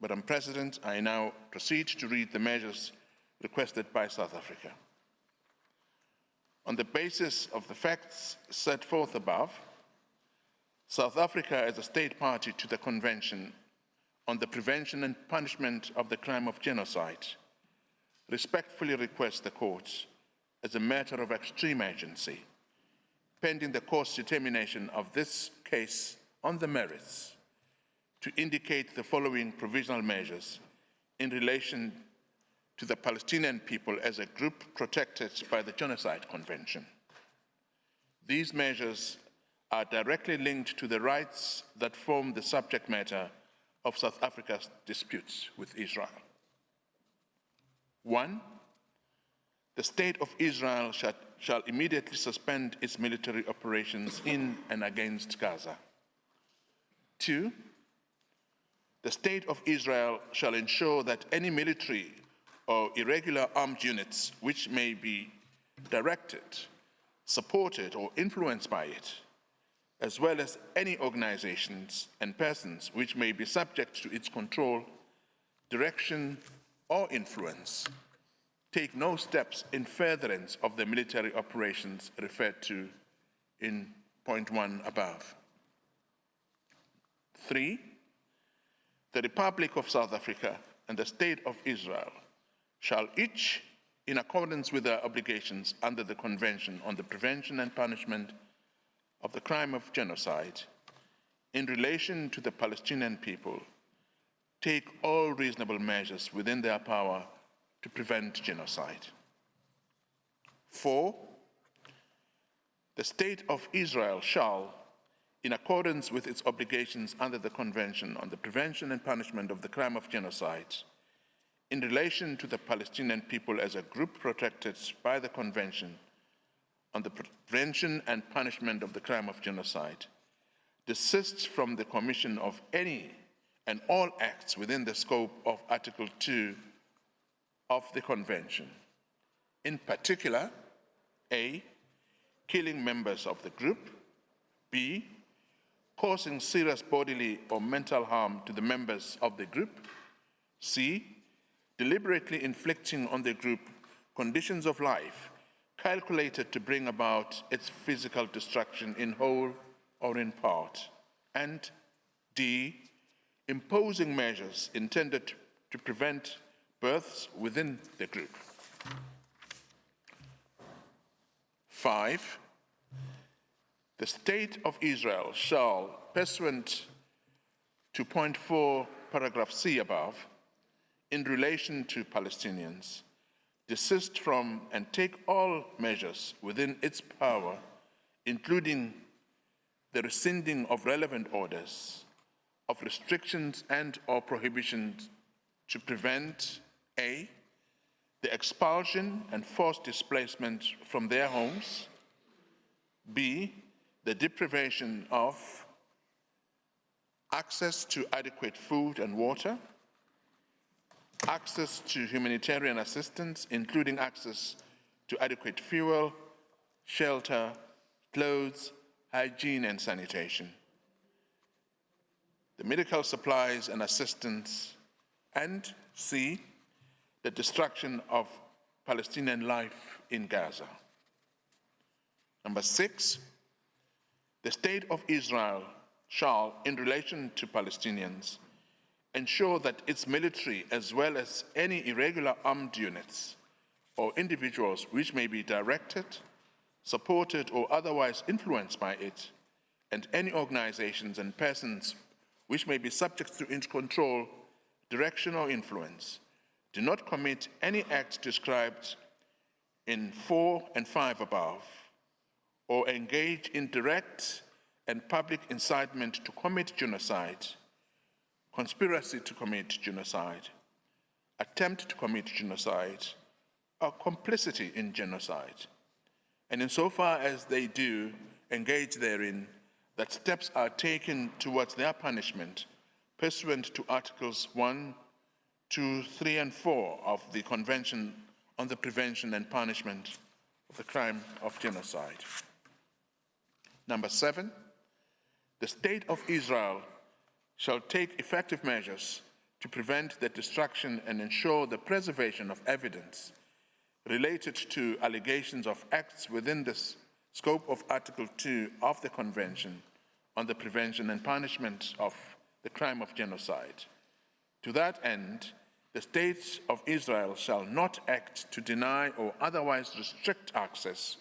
Madam President, I now proceed to read the measures requested by South Africa. On the basis of the facts set forth above, South Africa, as a state party to the Convention on the Prevention and Punishment of the Crime of Genocide, respectfully requests the courts, as a matter of extreme urgency, pending the court's determination of this case on the merits, to indicate the following provisional measures in relation to the Palestinian people as a group protected by the Genocide Convention. These measures are directly linked to the rights that form the subject matter of South Africa's disputes with Israel. 1. The State of Israel shall immediately suspend its military operations in and against Gaza. 2. The State of Israel shall ensure that any military or irregular armed units which may be directed, supported, or influenced by it, as well as any organizations and persons which may be subject to its control, direction, or influence, take no steps in furtherance of the military operations referred to in point 1 above. 3. The Republic of South Africa and the State of Israel shall each, in accordance with their obligations under the Convention on the Prevention and Punishment of the Crime of Genocide, in relation to the Palestinian people, take all reasonable measures within their power to prevent genocide. 4. The State of Israel shall, in accordance with its obligations under the Convention on the Prevention and Punishment of the Crime of Genocide, in relation to the Palestinian people as a group protected by the Convention on the Prevention and Punishment of the Crime of Genocide, desist from the commission of any and all acts within the scope of Article 2 of the Convention, in particular, A, killing members of the group, B, causing serious bodily or mental harm to the members of the group, C, deliberately inflicting on the group conditions of life calculated to bring about its physical destruction in whole or in part, and D, imposing measures intended to prevent births within the group. 5. The State of Israel shall, pursuant to point 4, paragraph C above, in relation to Palestinians, desist from and take all measures within its power, including the rescinding of relevant orders, of restrictions and/or prohibitions to prevent A, the expulsion and forced displacement from their homes, B, the deprivation of access to adequate food and water, access to humanitarian assistance, including access to adequate fuel, shelter, clothes, hygiene, and sanitation, the medical supplies and assistance, and C, the destruction of Palestinian life in Gaza. Number 6, the State of Israel shall, in relation to Palestinians, ensure that its military, as well as any irregular armed units or individuals which may be directed, supported, or otherwise influenced by it, and any organizations and persons which may be subject to its control, direction, or influence, do not commit any act described in 4 and 5 above, or engage in direct and public incitement to commit genocide, conspiracy to commit genocide, attempt to commit genocide, or complicity in genocide. And insofar as they do engage therein, that steps are taken towards their punishment pursuant to Articles 1, 2, 3, and 4 of the Convention on the Prevention and Punishment of the Crime of Genocide. Number 7, the State of Israel shall take effective measures to prevent the destruction and ensure the preservation of evidence related to allegations of acts within the scope of Article 2 of the Convention on the Prevention and Punishment of the Crime of Genocide. To that end, the State of Israel shall not act to deny or otherwise restrict access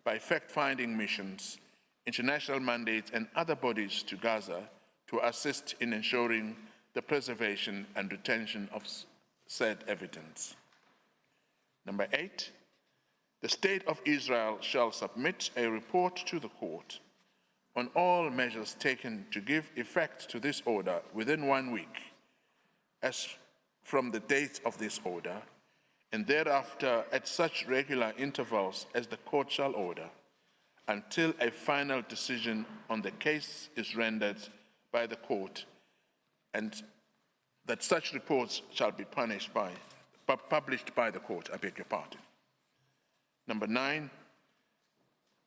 by fact-finding missions, international mandates, and other bodies to Gaza to assist in ensuring the preservation and retention of said evidence. Number 8, the State of Israel shall submit a report to the court on all measures taken to give effect to this order within 1 week, as from the date of this order, and thereafter at such regular intervals as the court shall order, until a final decision on the case is rendered by the court, and that such reports shall be published by the court, I beg your pardon. Number 9,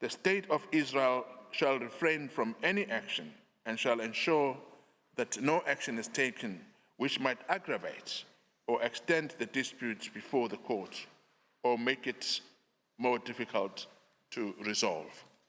the State of Israel shall refrain from any action and shall ensure that no action is taken which might aggravate or extend the dispute before the court or make it more difficult to resolve.